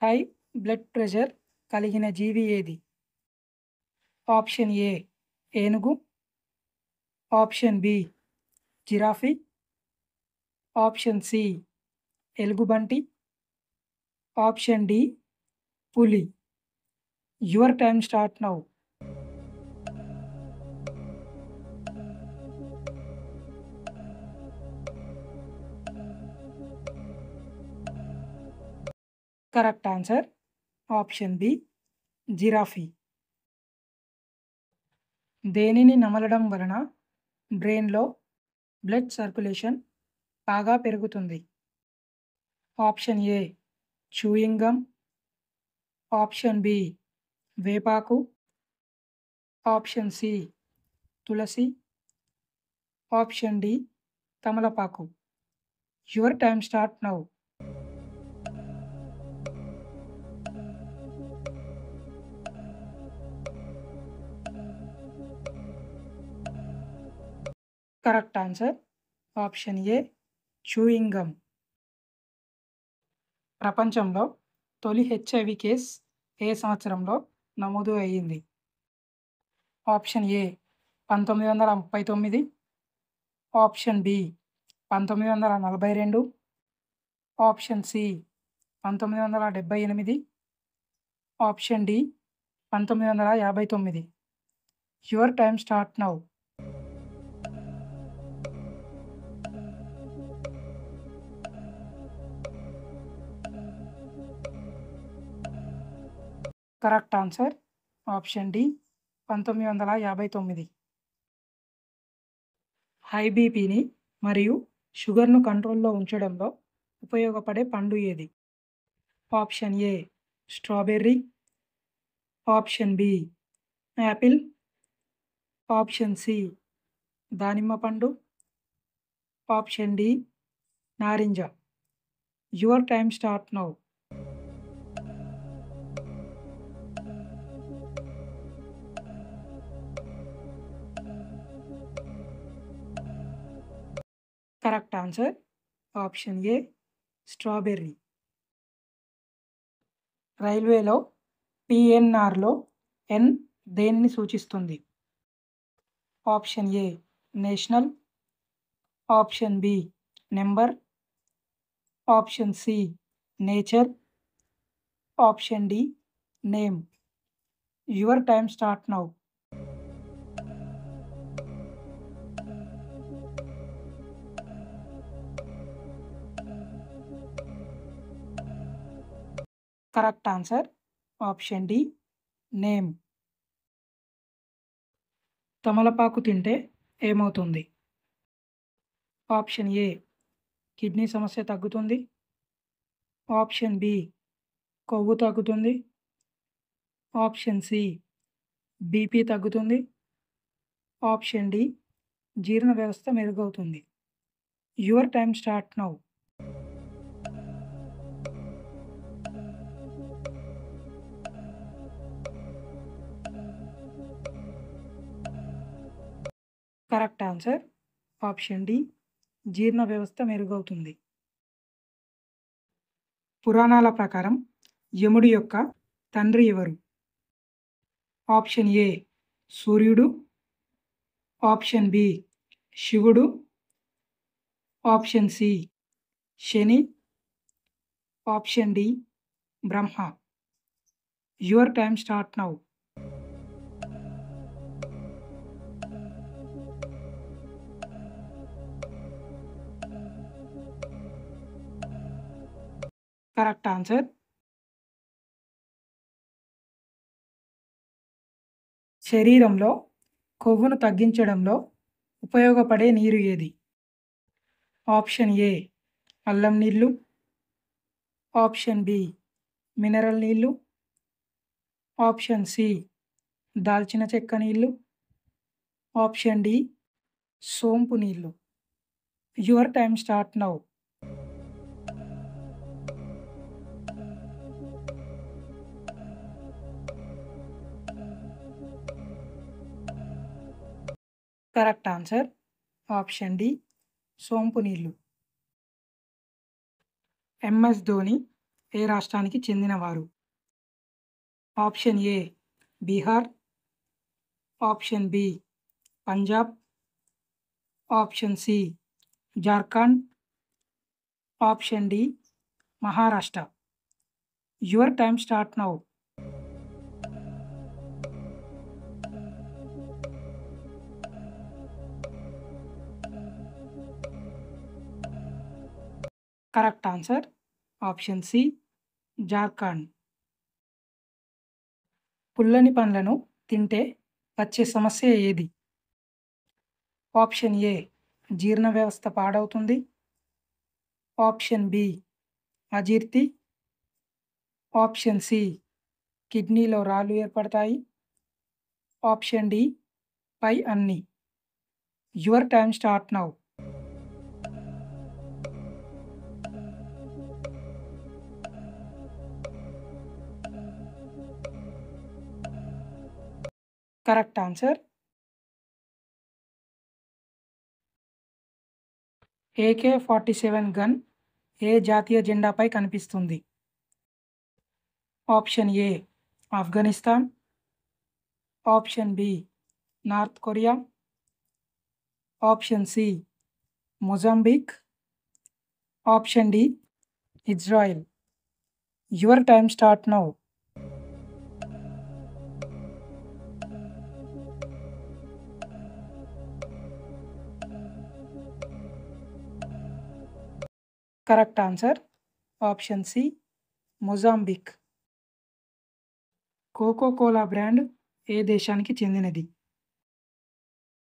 High blood pressure కలిగిన జీవి ఏది? Option A ఏనుగు, option B giraffe, option C ఎలుగుబంటి, ఆప్షన్ డి పులి. Your time start now. Correct answer option B giraffe. దేనిని నమలడం వలన బ్రెయిన్లో బ్లడ్ సర్క్యులేషన్ బాగా పెరుగుతుంది? Option A chewing gum, option B వేపాకు, ఆప్షన్ సి తులసి, ఆప్షన్ డి తమలపాకు. Your time start now. Correct answer option A chewing gum. ప్రపంచంలో తొలి హెచ్ఐవి కేస్ ఏ సంవత్సరంలో నమోదు అయ్యింది? Option A 1939, option B 1942, option C 1978, option D 1959. Your time start now. Correct answer option D 1959. High బీపీని మరియు షుగర్ను కంట్రోల్లో ఉంచడంలో ఉపయోగపడే పండు ఏది? Option A strawberry, option B apple, option C దానిమ్మ పండు, ఆప్షన్ డి నారింజ. Your time start now. Correct answer option A strawberry. రైల్వేలో పిఎన్ఆర్లో ఎన్ దేనిని సూచిస్తుంది? Option A national, option B number, option C nature, option D name. Your time start now. Correct answer option D name. తమలపాకు తింటే ఏమవుతుంది? Option a kidney సమస్య తగ్గుతుంది, option B కొవ్వు తగ్గుతుంది, ఆప్షన్ సి బీపీ తగ్గుతుంది, ఆప్షన్ డి జీర్ణ వ్యవస్థ మెరుగవుతుంది. Your time start now. Correct answer option D జీర్ణ వ్యవస్థ మెరుగవుతుంది. పురాణాల ప్రకారం యముడి యొక్క తండ్రి ఎవరు? ఆప్షన్ ఏ సూర్యుడు, ఆప్షన్ బి శివుడు, option C Shani, option D Brahma. Your time start now. Correct answer శరీరంలో కొవ్వును తగ్గించడంలో ఉపయోగపడే నీరు ఏది? ఆప్షన్ ఏ అల్లం నీళ్ళు, ఆప్షన్ బి మినరల్ నీళ్ళు, ఆప్షన్ సి దాల్చిన చెక్క నీళ్ళు, ఆప్షన్ డి సోంపు నీళ్ళు. Your time start now. Correct answer option D సోంపు నీళ్ళు. ఎంఎస్ ధోని ఏ రాష్ట్రానికి చెందినవారు? Option A Bihar, option B Punjab, option C Jharkhand, option D Maharashtra. Your time start now. Correct answer option C Jharkhand. పుల్లని పండ్లను తింటే వచ్చే సమస్య ఏది? ఆప్షన్ ఏ జీర్ణ వ్యవస్థ పాడవుతుంది, ఆప్షన్ బి అజీర్తి, ఆప్షన్ సి కిడ్నీలో రాళ్ళు ఏర్పడతాయి, ఆప్షన్ డి పై అన్ని. Your time start now. Correct answer AK-47 gun ఏ జాతీయ జెండాపై కనిపిస్తుంది? Option A Afghanistan, option B North Korea, option C Mozambique, option D Israel. Your time start now. Correct answer option C Mozambique. Coca Cola brand ఏ దేశానికి చెందినది?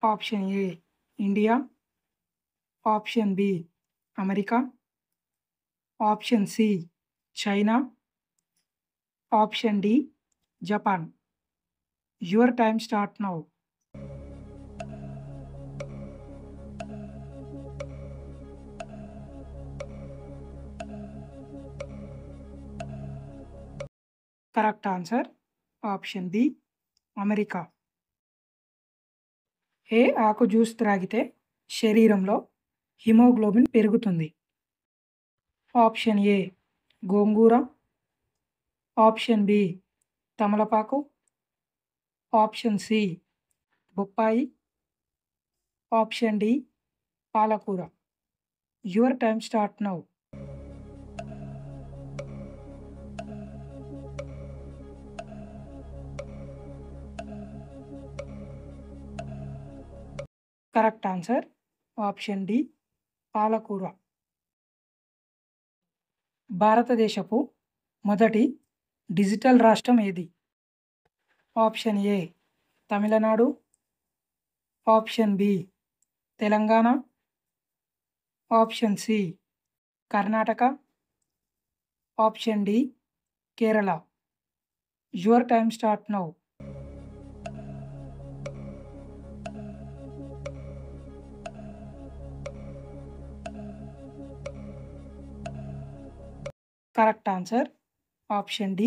Option A India, option B America, option C China, option D Japan. Your time start now. Correct answer option B America. ఏ ఆకు juice త్రాగితే శరీరంలో haemoglobin పెరుగుతుంది? Option A గోంగూర, option B తమలపాకు, ఆప్షన్ సి బొప్పాయి, ఆప్షన్ డి పాలకూర. Your time start now. Correct answer option D పాలకూర. భారతదేశపు మొదటి డిజిటల్ రాష్ట్రం ఏది? Option A Tamil Nadu, option B Telangana, option C Karnataka, option D Kerala. Your time start now. Correct answer option D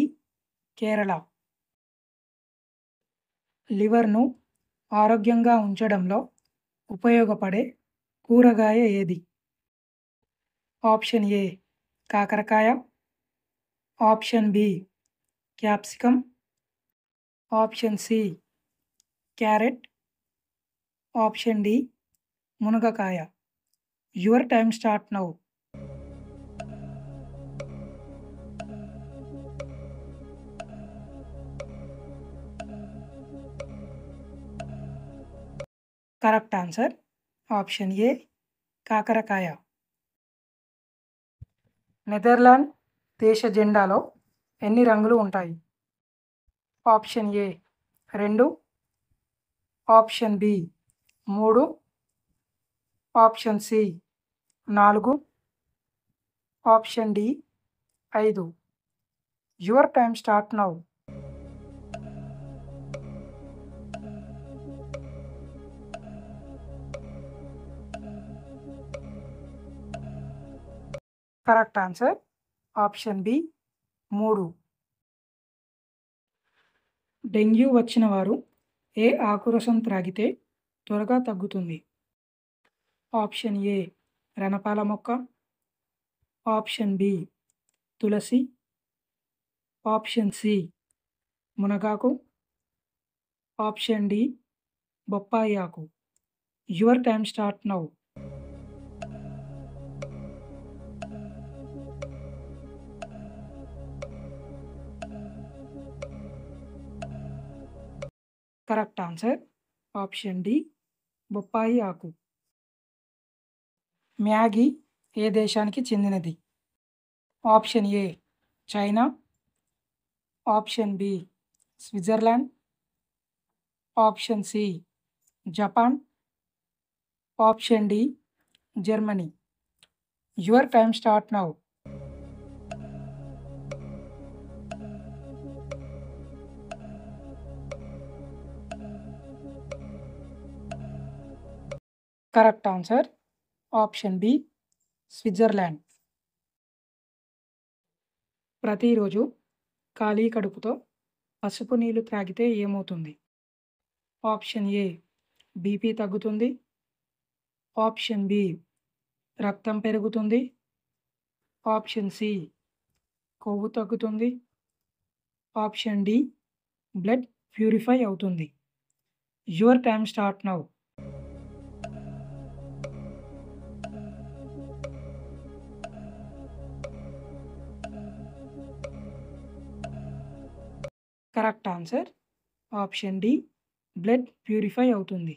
Kerala. లివర్ను ఆరోగ్యంగా ఉంచడంలో ఉపయోగపడే కూరగాయ ఏది? ఆప్షన్ ఏ కాకరకాయ, option B capsicum, option C carrot, option D మునగకాయ. Your time start now. Correct answer option A కాకరకాయ. Netherland దేశ జెండాలో ఎన్ని రంగులు ఉంటాయి? Option A 2, option B 3, option C 4, option D 5. Your time start now. Correct answer option B 3. Dengue వచ్చిన వారు ఏ ఆకురసం త్రాగితే త్వరగా తగ్గుతుంది? ఆప్షన్ ఏ రణపాల మొక్క, ఆప్షన్ బి తులసి, ఆప్షన్ సి మునగాకు, ఆప్షన్ డి బొప్పాయి ఆకు. Your time start now. Correct answer option D బొప్పాయి ఆకు. మ్యాగీ ఏ దేశానికి చెందినది? Option A China, option B Switzerland, option C Japan, option D Germany. Your time start now. Correct answer option B Switzerland. ప్రతిరోజు ఖాళీ కడుపుతో పసుపు నీళ్లు త్రాగితే ఏమవుతుంది? ఆప్షన్ ఏ బీపీ తగ్గుతుంది, ఆప్షన్ బి రక్తం పెరుగుతుంది, ఆప్షన్ సి కొవ్వు తగ్గుతుంది, ఆప్షన్ డి బ్లడ్ ప్యూరిఫై అవుతుంది. Your time start now. Correct answer option D blood purify అవుతుంది.